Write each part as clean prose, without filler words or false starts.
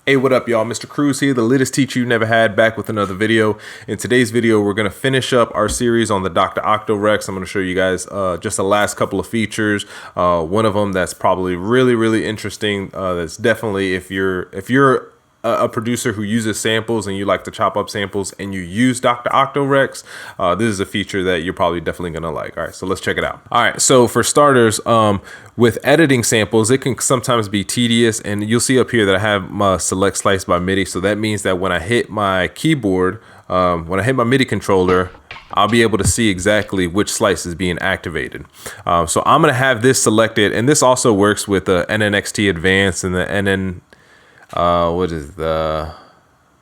Hey, what up, y'all? Mr. Cruz here, the littest teacher you never had, back with another video. In today's video, we're going to finish up our series on the Dr. OctoRex. I'm going to show you guys just the last couple of features. One of them that's probably really interesting. That's definitely, if you're a producer who uses samples and you like to chop up samples and you use Dr. OctoRex, this is a feature that you're probably definitely gonna like. All right, so let's check it out. All right, so for starters, with editing samples, it can sometimes be tedious, and you'll see up here that I have my select slice by MIDI. So that means that when I hit my keyboard, when I hit my MIDI controller, I'll be able to see exactly which slice is being activated. So I'm gonna have this selected, and this also works with the NNXT Advanced and the NN. What is the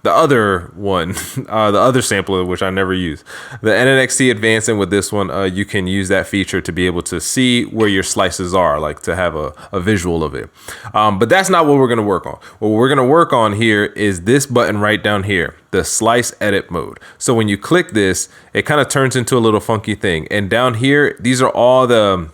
other one, the other sampler, which I never use, the NNXT Advanced. And with this one, you can use that feature to be able to see where your slices are, like to have a visual of it. But that's not what we're going to work on. What we're going to work on here is this button right down here, the slice edit mode. So when you click this, it kind of turns into a little funky thing. And down here, these are all the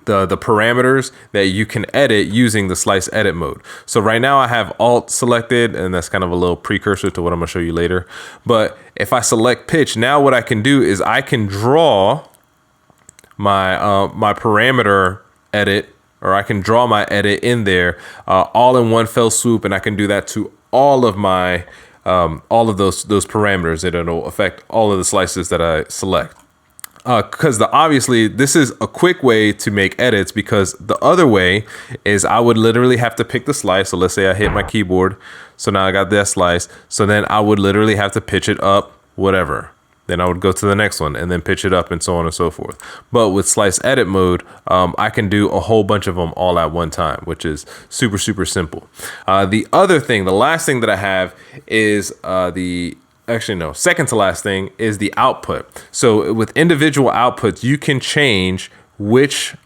parameters that you can edit using the slice edit mode. So right now I have alt selected, and that's kind of a little precursor to what I'm gonna show you later. But if I select pitch, now what I can do is I can draw my my parameter edit, or I can draw my edit in there all in one fell swoop, and I can do that to all of my all of those parameters, and it'll affect all of the slices that I select. Because obviously this is a quick way to make edits, because the other way is I would literally have to pick the slice. So let's say I hit my keyboard. So now I got that slice. So then I would literally have to pitch it up, whatever. Then I would go to the next one and then pitch it up, and so on and so forth. But with slice edit mode, I can do a whole bunch of them all at one time, which is super simple. The other thing, the last thing that I have is second to last thing is the output. So with individual outputs, you can change which,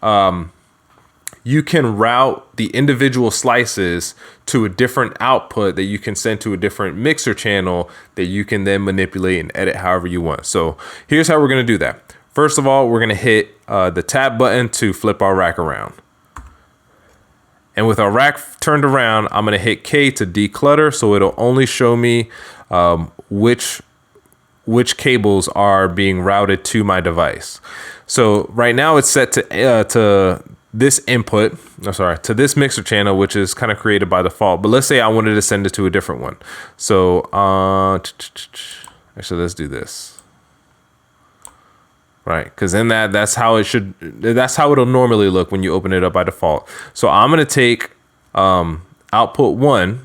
you can route the individual slices to a different output that you can send to a different mixer channel that you can then manipulate and edit however you want. So here's how we're gonna do that. First of all, we're gonna hit the tab button to flip our rack around. And with our rack turned around, I'm gonna hit K to declutter, so it'll only show me which cables are being routed to my device. So right now it's set to this input, to this mixer channel, which is kind of created by default. But let's say I wanted to send it to a different one. So actually, let's do this. Right, because then that's how it'll normally look when you open it up by default. So I'm gonna take output 1,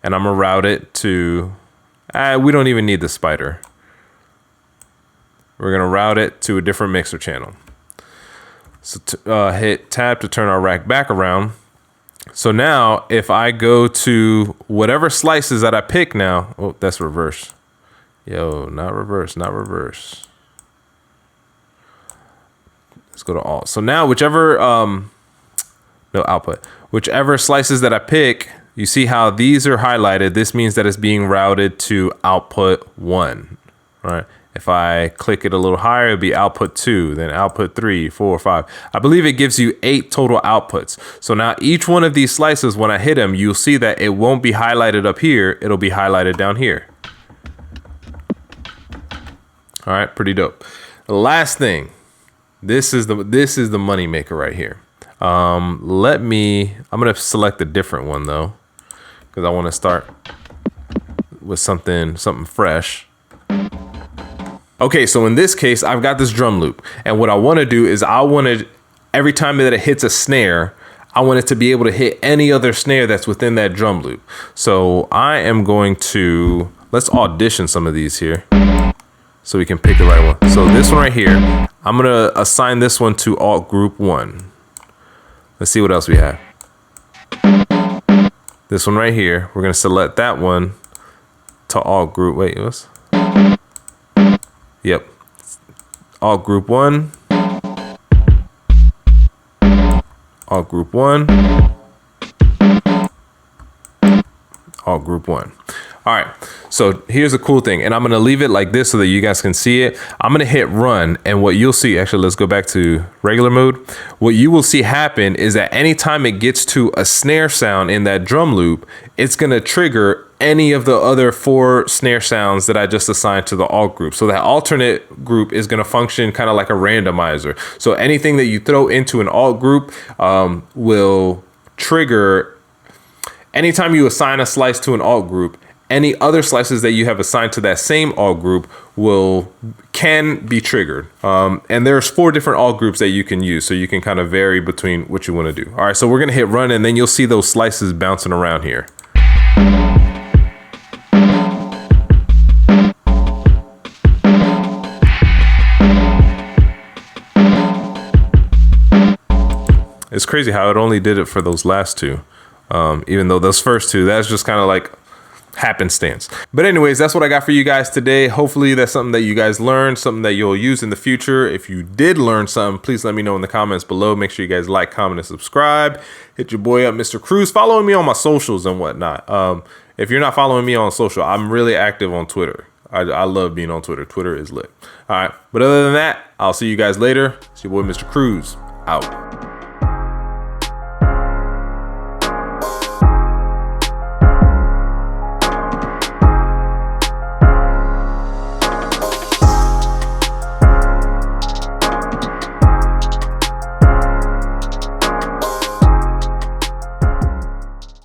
and I'm gonna route it to, we don't even need the spider. We're gonna route it to a different mixer channel. So hit tab to turn our rack back around. So now if I go to whatever slices that I pick now, oh, that's reverse. Yo, not reverse. Let's go to alt. So now whichever, no output, whichever slices that I pick, you see how these are highlighted. This means that it's being routed to output 1, right? If I click it a little higher, it'll be output 2, then output 3, 4, 5. I believe it gives you 8 total outputs. So now each one of these slices, when I hit them, you'll see that it won't be highlighted up here. It'll be highlighted down here. All right, pretty dope. The last thing, this is the money maker right here. I'm gonna select a different one though, because I want to start with something fresh. Okay, so in this case, I've got this drum loop, and what I want to do is every time that it hits a snare, I want it to be able to hit any other snare that's within that drum loop. So I am going to, let's audition some of these here so we can pick the right one. So this one right here, I'm gonna assign this one to alt group 1. Let's see what else we have. This one right here, we're gonna select that one to alt group. Wait, what's? Yep. Alt group 1. Alt group 1. Alt group 1. All right, so here's a cool thing, and I'm gonna leave it like this so that you guys can see it. I'm gonna hit run, and what you'll see, actually, let's go back to regular mode. What you will see happen is that anytime it gets to a snare sound in that drum loop, it's gonna trigger any of the other 4 snare sounds that I just assigned to the alt group. So that alternate group is gonna function kind of like a randomizer. So anything that you throw into an alt group will trigger, anytime you assign a slice to an alt group, any other slices that you have assigned to that same alt group can be triggered. And there's 4 different alt groups that you can use, so you can kind of vary between what you want to do. All right, so we're gonna hit run, and then you'll see those slices bouncing around here. It's crazy how it only did it for those last 2, even though those first 2, that's just kind of like happenstance. But anyways, that's what I got for you guys today. Hopefully that's something that you guys learned, something that you'll use in the future. If you did learn something, please let me know in the comments below. Make sure you guys like, comment, and subscribe. Hit your boy up, Mr. Cruz. Following me on my socials and whatnot. If you're not following me on social, I'm really active on Twitter. I love being on Twitter. Twitter is lit. All right, but other than that, I'll see you guys later. It's your boy, Mr. Cruz, out.